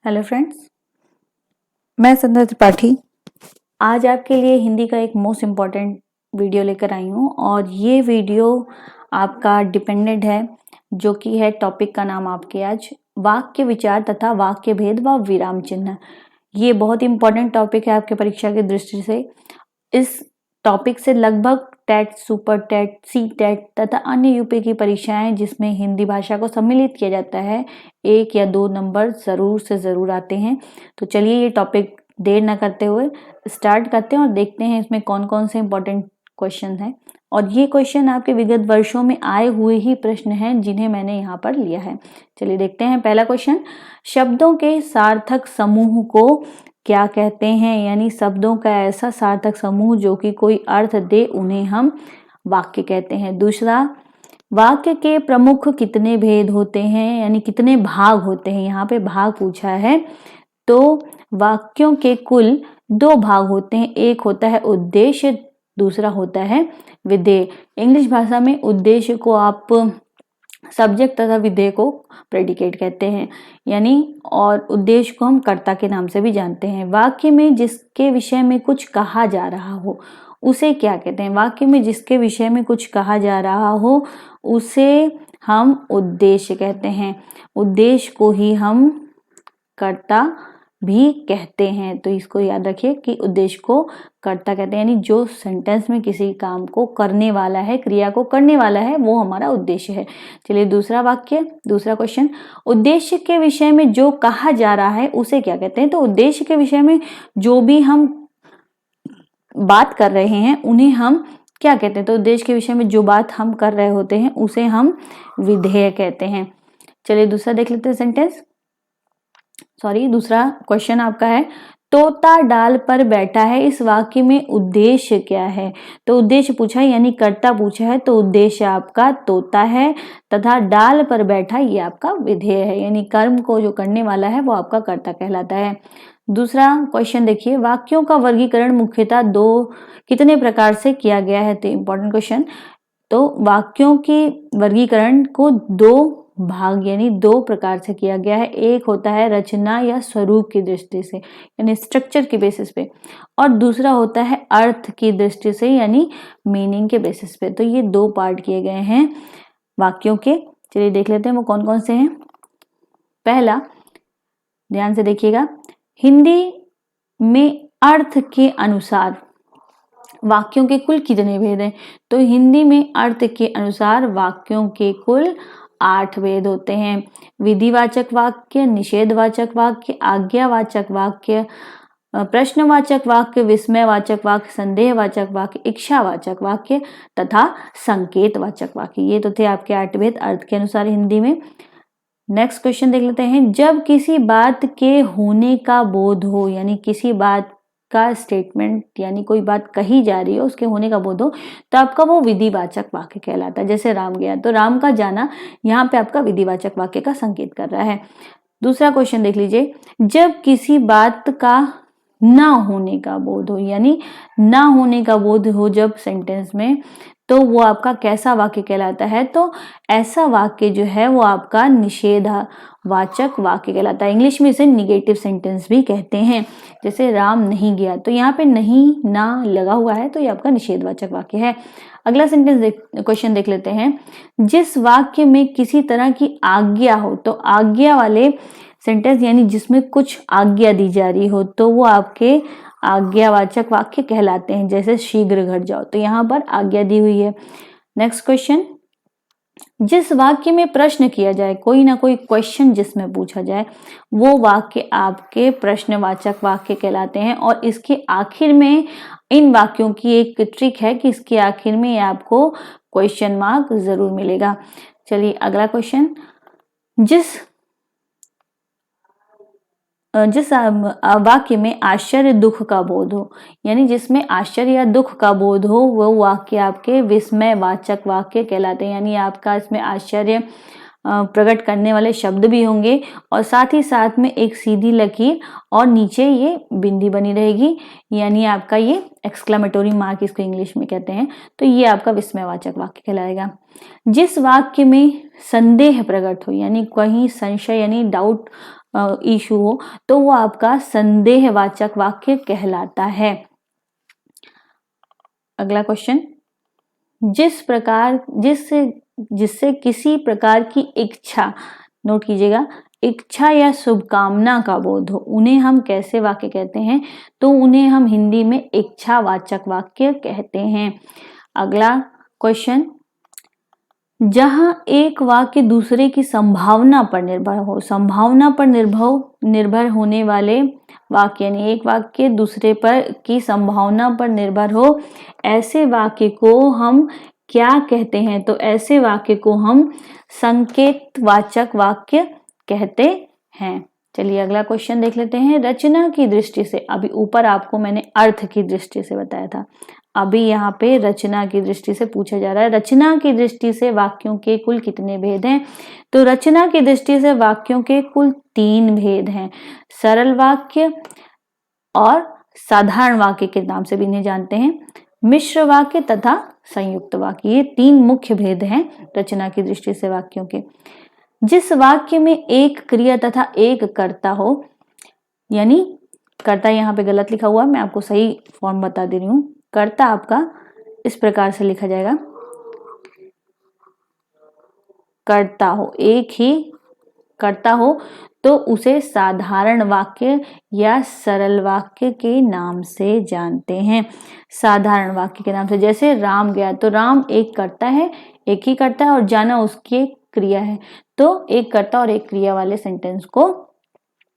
Hello friends, मैं संध्या त्रिपाठी आज आपके लिए हिंदी का एक मोस्ट इम्पॉर्टेंट वीडियो लेकर आई हूँ और ये वीडियो आपका डिपेंडेंट है, जो कि है टॉपिक का नाम आपके आज वाक्य विचार तथा वाक्य भेद व विराम चिन्ह। ये बहुत इंपॉर्टेंट टॉपिक है आपके परीक्षा की दृष्टि से। इस टॉपिक से लगभग TET, super TET, CTET तथा अन्य यूपी की परीक्षाएं जिसमें हिंदी भाषा को सम्मिलित किया जाता है, 1 या 2 नंबर जरूर से जरूर आते हैं। तो चलिए ये टॉपिक देर न करते हुए स्टार्ट करते हैं और देखते हैं इसमें कौन कौन से इंपॉर्टेंट क्वेश्चन हैं। और ये क्वेश्चन आपके विगत वर्षों में आए हुए ही प्रश्न हैं जिन्हें मैंने यहाँ पर लिया है। चलिए देखते हैं पहला क्वेश्चन, शब्दों के सार्थक समूह को क्या कहते हैं? यानी शब्दों का ऐसा सार्थक समूह जो कि कोई अर्थ दे, उन्हें हम वाक्य कहते हैं। दूसरा, वाक्य के प्रमुख कितने भेद होते हैं, यानी कितने भाग होते हैं? यहाँ पे भाग पूछा है, तो वाक्यों के कुल 2 भाग होते हैं। एक होता है उद्देश्य, दूसरा होता है विधेय। इंग्लिश भाषा में उद्देश्य को आप सब्जेक्ट तथा विधेय को प्रेडिकेट कहते हैं, यानी और उद्देश्य को हम कर्ता के नाम से भी जानते हैं। वाक्य में जिसके विषय में कुछ कहा जा रहा हो उसे क्या कहते हैं? वाक्य में जिसके विषय में कुछ कहा जा रहा हो उसे हम उद्देश्य कहते हैं। उद्देश्य को ही हम कर्ता भी कहते हैं, तो इसको याद रखिए कि उद्देश्य को कर्ता कहते हैं, यानी जो सेंटेंस में किसी काम को करने वाला है, क्रिया को करने वाला है, वो हमारा उद्देश्य है। चलिए दूसरा वाक्य, दूसरा क्वेश्चन, उद्देश्य के विषय में जो कहा जा रहा है उसे क्या कहते हैं? तो उद्देश्य के विषय में जो भी हम बात कर रहे हैं उन्हें हम क्या कहते हैं? तो उद्देश्य के विषय में जो बात हम कर रहे होते हैं उसे हम विधेय कहते हैं। चलिए दूसरा देख लेते हैं सेंटेंस, दूसरा क्वेश्चन आपका है, तोता डाल पर बैठा है, इस वाक्य में उद्देश्य क्या है? तो उद्देश्य पूछा है, यानी कर्ता पूछा है, तो उद्देश्य आपका तोता है तथा डाल पर बैठा ये आपका विधेय है, यानी कर्म को जो करने वाला है वो आपका कर्ता कहलाता है। दूसरा क्वेश्चन देखिए, वाक्यों का वर्गीकरण मुख्यतः 2 कितने प्रकार से किया गया है? तो इंपॉर्टेंट क्वेश्चन, तो वाक्यों के वर्गीकरण को 2 भाग यानी 2 प्रकार से किया गया है। एक होता है रचना या स्वरूप की दृष्टि से, यानी स्ट्रक्चर के बेसिस पे, और दूसरा होता है अर्थ की दृष्टि से, यानी मीनिंग के बेसिस पे। तो ये 2 पार्ट किए गए हैं वाक्यों के। चलिए देख लेते हैं वो कौन कौन से हैं। पहला, ध्यान से देखिएगा, हिंदी में अर्थ के अनुसार वाक्यों के कुल कितने भेद हैं? तो हिंदी में अर्थ के अनुसार वाक्यों के कुल 8 भेद होते हैं। विधिवाचक वाक्य, निषेधवाचक वाक्य, आज्ञावाचक वाक्य, प्रश्नवाचक वाक्य, विस्मयवाचक वाक्य, संदेहवाचक वाक्य, इच्छावाचक वाक्य तथा संकेतवाचक वाक्य। ये तो थे आपके 8 भेद अर्थ के अनुसार हिंदी में। नेक्स्ट क्वेश्चन देख लेते हैं, जब किसी बात के होने का बोध हो, यानी किसी बात का स्टेटमेंट यानी कोई बात कही जा रही हो उसके होने का बोध हो, तो आपका वो विधिवाचक वाक्य कहलाता है। जैसे राम गया, तो राम का जाना यहाँ पे आपका विधिवाचक वाक्य का संकेत कर रहा है। दूसरा क्वेश्चन देख लीजिए, जब किसी बात का ना होने का बोध हो, यानी ना होने का बोध हो जब सेंटेंस में, तो वो आपका कैसा वाक्य कहलाता है? तो ऐसा वाक्य जो है वो आपका निषेधवाचक वाक्य कहलाता है। इंग्लिश में इसे निगेटिव सेंटेंस भी कहते हैं। जैसे राम नहीं गया, तो यहाँ पे नहीं ना लगा हुआ है, तो ये आपका निषेधवाचक वाक्य है। अगला सेंटेंस क्वेश्चन देख लेते हैं, जिस वाक्य में किसी तरह की आज्ञा हो, तो आज्ञा वाले सेंटेंस यानी जिसमें कुछ आज्ञा दी जा रही हो, तो वो आपके आज्ञावाचक वाक्य कहलाते हैं। जैसे शीघ्र घर जाओ, तो यहाँ पर आज्ञा दी हुई है। नेक्स्ट क्वेश्चन, जिस वाक्य में प्रश्न किया जाए, कोई ना कोई क्वेश्चन जिसमें पूछा जाए, वो वाक्य आपके प्रश्नवाचक वाक्य कहलाते हैं। और इसके आखिर में इन वाक्यों की एक ट्रिक है कि इसके आखिर में आपको क्वेश्चन मार्क जरूर मिलेगा। चलिए अगला क्वेश्चन, जिस वाक्य में आश्चर्य दुख का बोध हो, यानी जिसमें आश्चर्य या दुख का बोध हो, वो वाक्य आपके विस्मयवाचक वाक्य कहलाते हैं। यानी आपका इसमें आश्चर्य प्रकट करने वाले शब्द भी होंगे और साथ ही साथ में एक सीधी लकीर और नीचे ये बिंदी बनी रहेगी, यानी आपका ये एक्सक्लेमेटोरी मार्क इसको इंग्लिश में कहते हैं। तो ये आपका विस्मयवाचक वाक्य कहलाएगा। जिस वाक्य में संदेह प्रकट हो, यानी कहीं संशय यानी डाउट इशू हो, तो वो आपका संदेहवाचक वाक्य कहलाता है। अगला क्वेश्चन, जिससे किसी प्रकार की इच्छा, नोट कीजिएगा, इच्छा या शुभकामना का बोध हो, उन्हें हम कैसे वाक्य कहते हैं? तो उन्हें हम हिंदी में इच्छावाचक वाक्य कहते हैं। अगला क्वेश्चन, जहां एक वाक्य दूसरे की संभावना पर निर्भर हो, संभावना पर निर्भर होने वाले वाक्य, यानी एक वाक्य दूसरे पर की संभावना पर निर्भर हो, ऐसे वाक्य को हम क्या कहते हैं? तो ऐसे वाक्य को हम संकेतवाचक वाक्य कहते हैं। चलिए अगला क्वेश्चन देख लेते हैं। रचना की दृष्टि से, अभी ऊपर आपको मैंने अर्थ की दृष्टि से बताया था, अभी यहाँ पे रचना की दृष्टि से पूछा जा रहा है, रचना की दृष्टि से वाक्यों के कुल कितने भेद हैं? तो रचना की दृष्टि से वाक्यों के कुल 3 भेद हैं। सरल वाक्य और साधारण वाक्य के नाम से भी इन्हें जानते हैं, मिश्र वाक्य तथा संयुक्त वाक्य। ये 3 मुख्य भेद हैं रचना की दृष्टि से वाक्यों के। जिस वाक्य में एक क्रिया तथा एक कर्ता हो, यानी कर्ता यहाँ पे गलत लिखा हुआ है, मैं आपको सही फॉर्म बता दे रही हूं। कर्ता आपका इस प्रकार से लिखा जाएगा, कर्ता हो, एक ही कर्ता हो, तो उसे साधारण वाक्य या सरल वाक्य के नाम से जानते हैं। साधारण वाक्य के नाम से, जैसे राम गया, तो राम एक कर्ता है, एक ही कर्ता है, और जाना उसकी एक क्रिया है, तो एक कर्ता और एक क्रिया वाले सेंटेंस को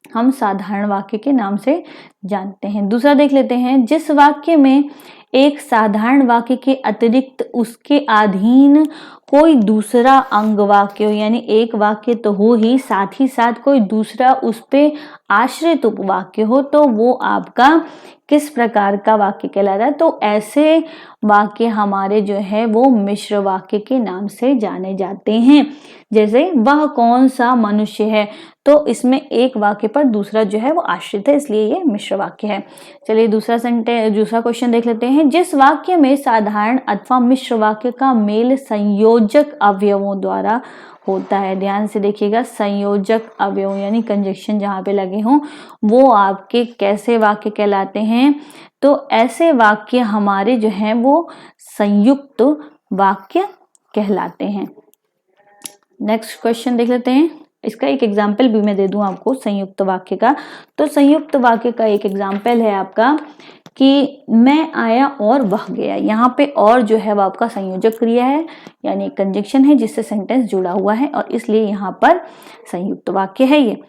हम साधारण वाक्य के नाम से जानते हैं। दूसरा देख लेते हैं, जिस वाक्य में एक साधारण वाक्य के अतिरिक्त उसके अधीन कोई दूसरा अंग वाक्य हो, यानी एक वाक्य तो हो ही, साथ ही साथ कोई दूसरा उस पे आश्रित उपवाक्य हो, तो वो आपका किस प्रकार का वाक्य कहलाता है? तो ऐसे वाक्य हमारे जो है वो मिश्र वाक्य के नाम से जाने जाते हैं। जैसे वह कौन सा मनुष्य है, तो इसमें एक वाक्य पर दूसरा जो है वो आश्रित है, इसलिए ये मिश्र वाक्य है। चलिए दूसरा क्वेश्चन देख लेते हैं। जिस वाक्य में साधारण अथवा मिश्र वाक्य का मेल संयोजक अवयवों द्वारा होता है, ध्यान से देखिएगा, संयोजक अवयव यानी कंजक्शन जहां पे लगे हों, वो आपके कैसे वाक्य कहलाते हैं? तो ऐसे वाक्य हमारे जो हैं वो संयुक्त वाक्य कहलाते हैं। नेक्स्ट क्वेश्चन देख लेते हैं। इसका एक एग्जाम्पल भी मैं दे दूं आपको संयुक्त वाक्य का। तो संयुक्त वाक्य का एक एग्जाम्पल है आपका कि मैं आया और वह गया। यहाँ पे और जो है वो आपका संयोजक क्रिया है, यानी कंजक्शन है जिससे सेंटेंस जुड़ा हुआ है, और इसलिए यहाँ पर संयुक्त वाक्य है ये।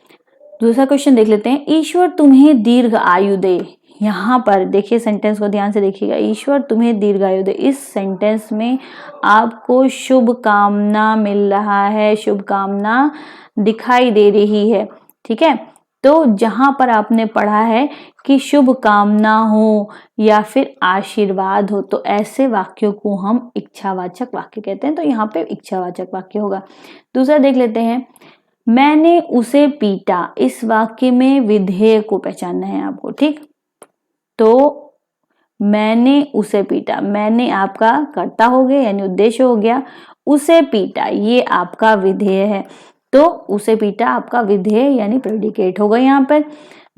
दूसरा क्वेश्चन देख लेते हैं। ईश्वर तुम्हें दीर्घ आयु दे। यहाँ पर देखिए, सेंटेंस को ध्यान से देखिएगा, ईश्वर तुम्हें दीर्घायु दे। इस सेंटेंस में आपको शुभ कामना मिल रहा है, शुभ कामना दिखाई दे रही है, ठीक है। तो जहां पर आपने पढ़ा है कि शुभ कामना हो या फिर आशीर्वाद हो, तो ऐसे वाक्यों को हम इच्छावाचक वाक्य कहते हैं, तो यहाँ पे इच्छावाचक वाक्य होगा। दूसरा देख लेते हैं, मैंने उसे पीटा। इस वाक्य में विधेय को पहचानना है आपको, ठीक। तो मैंने उसे पीटा, मैंने आपका कर्ता हो गया यानी उद्देश्य हो गया, उसे पीटा ये आपका विधेय है, तो उसे पीटा आपका विधेय यानी प्रेडिकेट होगा यहाँ पर।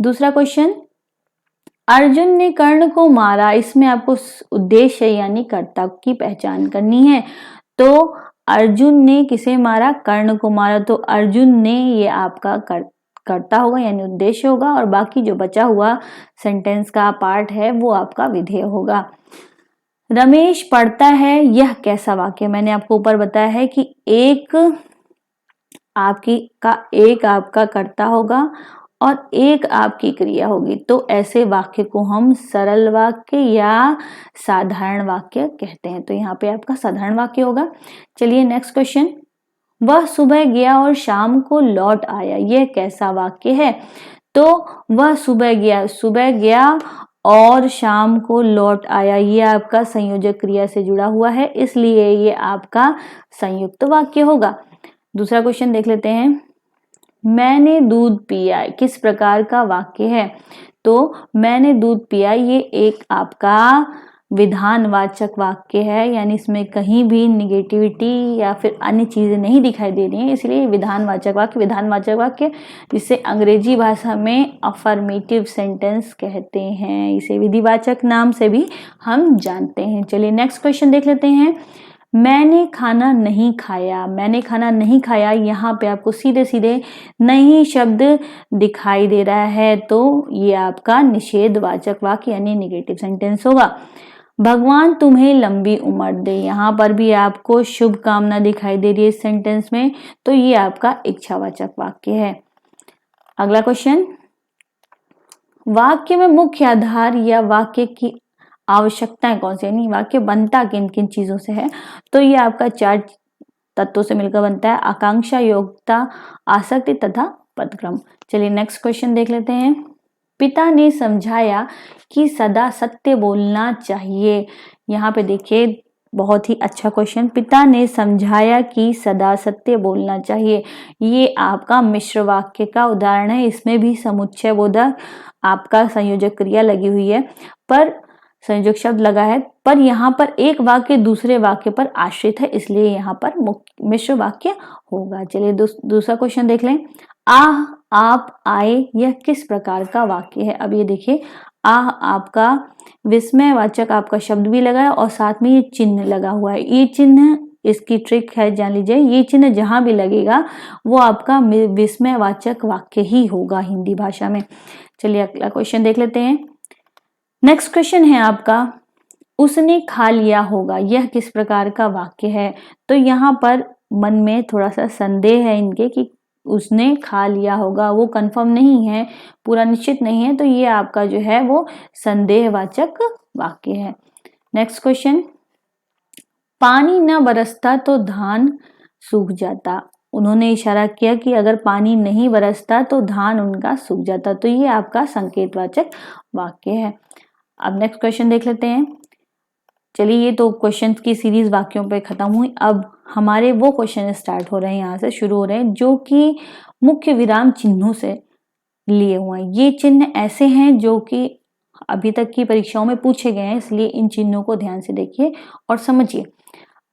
दूसरा क्वेश्चन, अर्जुन ने कर्ण को मारा। इसमें आपको उद्देश्य यानी कर्ता की पहचान करनी है। तो अर्जुन ने किसे मारा? कर्ण को मारा, तो अर्जुन ने ये आपका कर्ता होगा यानी उद्देश्य होगा, और बाकी जो बचा हुआ सेंटेंस का पार्ट है वो आपका विधेय होगा। रमेश पढ़ता है, यह कैसा वाक्य? मैंने आपको ऊपर बताया है कि एक आपका कर्ता होगा और एक आपकी क्रिया होगी, तो ऐसे वाक्य को हम सरल वाक्य या साधारण वाक्य कहते हैं। तो यहाँ पे आपका साधारण वाक्य होगा। चलिए नेक्स्ट क्वेश्चन, वह सुबह गया और शाम को लौट आया। यह कैसा वाक्य है? तो वह सुबह गया और शाम को लौट आया, ये आपका संयोजक क्रिया से जुड़ा हुआ है, इसलिए ये आपका संयुक्त वाक्य होगा। दूसरा क्वेश्चन देख लेते हैं, मैंने दूध पिया। किस प्रकार का वाक्य है? तो मैंने दूध पिया ये एक आपका विधानवाचक वाक्य है, यानी इसमें कहीं भी निगेटिविटी या फिर अन्य चीजें नहीं दिखाई दे रही हैं, इसलिए विधानवाचक वाक्य जिसे अंग्रेजी भाषा में अफर्मेटिव सेंटेंस कहते हैं। इसे विधिवाचक नाम से भी हम जानते हैं। चलिए नेक्स्ट क्वेश्चन देख लेते हैं। मैंने खाना नहीं खाया, यहाँ पे आपको सीधे सीधे नहीं शब्द दिखाई दे रहा है, तो ये आपका निषेधवाचक वाक्य यानी नेगेटिव सेंटेंस होगा। भगवान तुम्हें लंबी उम्र दे, यहाँ पर भी आपको शुभ कामना दिखाई दे रही है इस सेंटेंस में, तो ये आपका इच्छावाचक वाक्य है। अगला क्वेश्चन, वाक्य में मुख्य आधार या वाक्य की आवश्यकताएं कौन सी, यानी वाक्य बनता किन किन चीजों से है, तो ये आपका 4 तत्वों से मिलकर बनता है। आकांक्षा, योग्यता, आसक्ति तथा पदक्रम। चलिए नेक्स्ट क्वेश्चन देख लेते हैं। पिता ने समझाया कि सदा सत्य बोलना चाहिए, यहाँ पे देखिए बहुत ही अच्छा क्वेश्चन। पिता ने समझाया कि सदा सत्य बोलना चाहिए, ये आपका मिश्र वाक्य का उदाहरण है। इसमें भी समुच्चय बोधक आपका संयोजक क्रिया लगी हुई है, पर संयोजक शब्द लगा है, पर यहाँ पर एक वाक्य दूसरे वाक्य पर आश्रित है, इसलिए यहाँ पर मिश्र वाक्य होगा। चलिए दूसरा क्वेश्चन देख लें। आह, आप, आए, यह किस प्रकार का वाक्य है। अब ये देखिए, आह आपका विस्मयवाचक आपका शब्द भी लगा है और साथ में ये चिन्ह लगा हुआ है। ये चिन्ह, इसकी ट्रिक है, जान लीजिए, ये चिन्ह जहां भी लगेगा वो आपका विस्मयवाचक वाक्य ही होगा हिंदी भाषा में। चलिए अगला क्वेश्चन देख लेते हैं। नेक्स्ट क्वेश्चन है आपका, उसने खा लिया होगा, यह किस प्रकार का वाक्य है। तो यहाँ पर मन में थोड़ा सा संदेह है इनके कि उसने खा लिया होगा, वो कंफर्म नहीं है, पूरा निश्चित नहीं है, तो ये आपका जो है वो संदेहवाचक वाक्य है। नेक्स्ट क्वेश्चन, पानी न बरसता तो धान सूख जाता। उन्होंने इशारा किया कि अगर पानी नहीं बरसता तो धान उनका सूख जाता, तो ये आपका संकेतवाचक वाक्य है। अब नेक्स्ट क्वेश्चन देख लेते हैं। चलिए ये तो क्वेश्चन की सीरीज वाक्यों पे खत्म हुई। अब हमारे वो क्वेश्चन स्टार्ट हो रहे हैं, यहाँ से शुरू हो रहे हैं, जो कि मुख्य विराम चिन्हों से लिए हुए हैं। ये चिन्ह ऐसे हैं जो कि अभी तक की परीक्षाओं में पूछे गए हैं, इसलिए इन चिन्हों को ध्यान से देखिए और समझिए।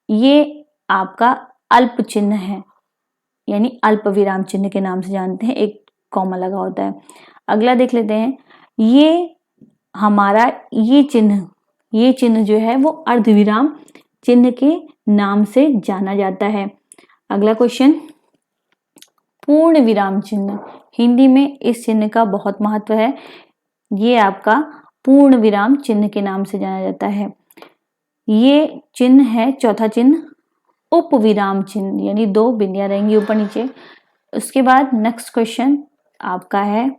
ये आपका अल्प चिन्ह है, यानी अल्प विराम चिन्ह के नाम से जानते हैं, एक कॉमा लगा होता है। अगला देख लेते हैं, ये हमारा ये चिन्ह जो है वो अर्धविराम चिन्ह के नाम से जाना जाता है। अगला क्वेश्चन, पूर्ण विराम चिन्ह, हिंदी में इस चिन्ह का बहुत महत्व है। ये आपका पूर्ण विराम चिन्ह के नाम से जाना जाता है। ये चिन्ह है चौथा चिन्ह, उपविराम चिन्ह, यानी 2 बिंदियां रहेंगी ऊपर नीचे। उसके बाद नेक्स्ट क्वेश्चन आपका है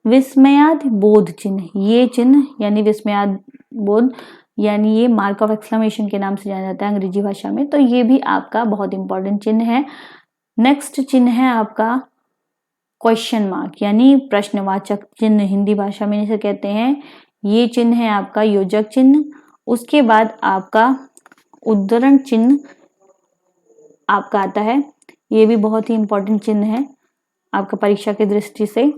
विस्मयाद बोध चिन्ह। ये चिन्ह यानी विस्मयाद बोध, यानी ये मार्क ऑफ एक्सक्लेमेशन के नाम से जाना जाता है अंग्रेजी भाषा में, तो ये भी आपका बहुत इंपॉर्टेंट चिन्ह है। नेक्स्ट चिन्ह है आपका क्वेश्चन मार्क, यानी प्रश्नवाचक चिन्ह हिंदी भाषा में इसे कहते हैं। ये चिन्ह है आपका योजक चिन्ह। उसके बाद आपका उद्धरण चिन्ह आपका आता है, ये भी बहुत ही इंपॉर्टेंट चिन्ह है आपका परीक्षा की दृष्टि से।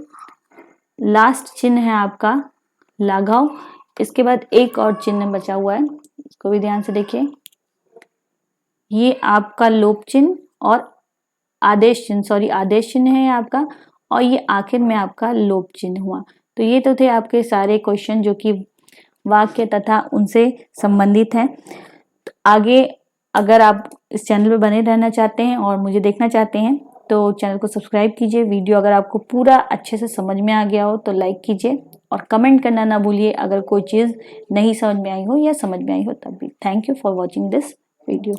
लास्ट चिन्ह है आपका लाघव। इसके बाद एक और चिन्ह बचा हुआ है, इसको भी ध्यान से देखिए। ये आपका लोप चिन्ह और आदेश चिन्ह है आपका, और ये आखिर में आपका लोप चिन्ह हुआ। तो ये तो थे आपके सारे क्वेश्चन जो कि वाक्य तथा उनसे संबंधित हैं। तो आगे अगर आप इस चैनल पर बने रहना चाहते हैं और मुझे देखना चाहते हैं तो चैनल को सब्सक्राइब कीजिए। वीडियो अगर आपको पूरा अच्छे से समझ में आ गया हो तो लाइक कीजिए और कमेंट करना ना भूलिए अगर कोई चीज़ नहीं समझ में आई हो या समझ में आई हो तब भी। Thank you for watching this video.